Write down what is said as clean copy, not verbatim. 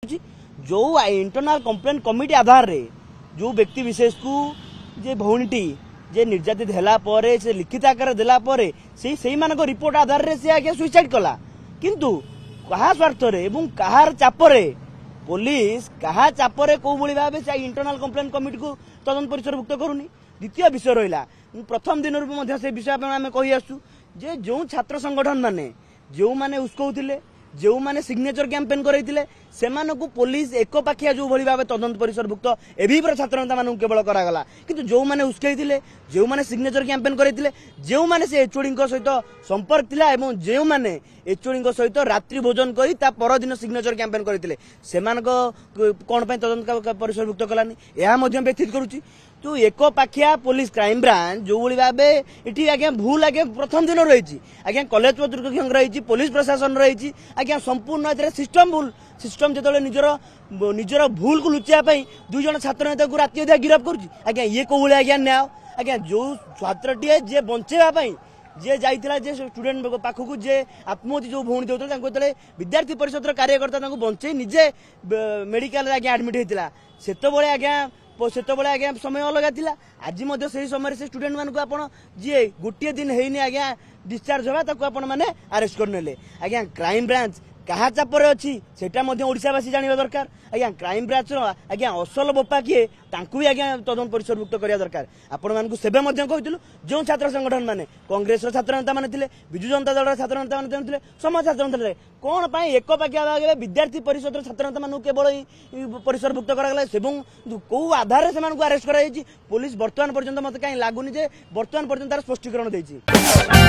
जो internal complaint committee आधार रे जो व्यक्ति विशेष को जे भौणीटी जे निर्यातित हैला परे से लिखित आकार देला परे से मानक रिपोर्ट आधार रे से आगे सुइसाइड कला किंतु कहा स्वार्थ रे एवं कहार चापरे पुलिस कहा चापरे को भली भाबे से इंटरनल कंप्लेंट कमिटी को तदंत परिसरभुक्त करूनी। द्वितीय विषय रहिला प्रथम दिन रू से विषय आम कही आसु जे जो छात्र संगठन माने जो माने उसकौथिले जो माने सिग्नेचर कैंपेन करैतिले सेमानकु पुलिस एक पाखिया जो भली भाबे तदंत परिसरभुक्त एभी पर छात्र नेता मानकु केवल करागला किंतु जो माने उसकैतिले जो माने सिग्नेचर कैंपेन करैतिले जो माने से एचओडी सहित संपर्क थिला एवं जो माने एचओडी सहित रात्रि भोजन करी ता पर दिन सिग्नेचर कैंपेन करैतिले सेमानक कोन पय तदंत परिसरभुक्त कलानी एहा मध्यम व्यथित करूची तो एक पाखिया पुलिस क्राइम ब्रांच जो भली भाबे इठी आज्ञा भूल आज्ञा प्रथम दिन रही आज्ञा कलेज कर्तृपक्ष रही पुलिस प्रशासन रही आज्ञा संपूर्ण सिस्टम भूल सिस्टम जो निजर भूल को लुचाई दुई जन छात्र नेता को राति अधा गिरफ कर ये कौ भाई आज्ञा न्याय आज्ञा जो छात्रटीए जे बंचेवाई जे जाइथिला जे स्टूडेंट पाखक जे आत्महत्या जो भौणी देते विद्यार्थी परिषद कार्यकर्ता बंचे निजे मेडिकल आज्ञा एडमिट होता से आज्ञा आज्ञा समय अलग थिला आज से समय से स्टूडेंट मान को आपण जी गोटे दिन है आज्ञा डिस्चार्ज होगा ताको आपण माने अरेस्ट करनेले आज्ञा क्राइम ब्रांच कहा चापर अच्छी सेटा ओडिशावासी जानिबा दरकार आज्ञा क्राइम ब्रांच आज्ञा असल बोपा किए तांकु भी आज्ञा तदंत परिसरभुक्त करिया दरकार आपण मानकु सेबे मध्य कहितलु जो छात्र संगठन माने कांग्रेस रो छात्र नेता माने थिले बिजु जनता दल रो छात्र नेता माने थिले समाज छात्र नेता कोन पय एक पाकिया भागे विद्यार्थी परिषद रो छात्र नेता मानकु केवल परिसरभुक्त करागला एवं को आधार से मानकु अरेस्ट करा पुलिस वर्तमान पर्यंत मते काई लागुनी जे वर्तमान पर्यंत तार स्पष्टीकरण देछि।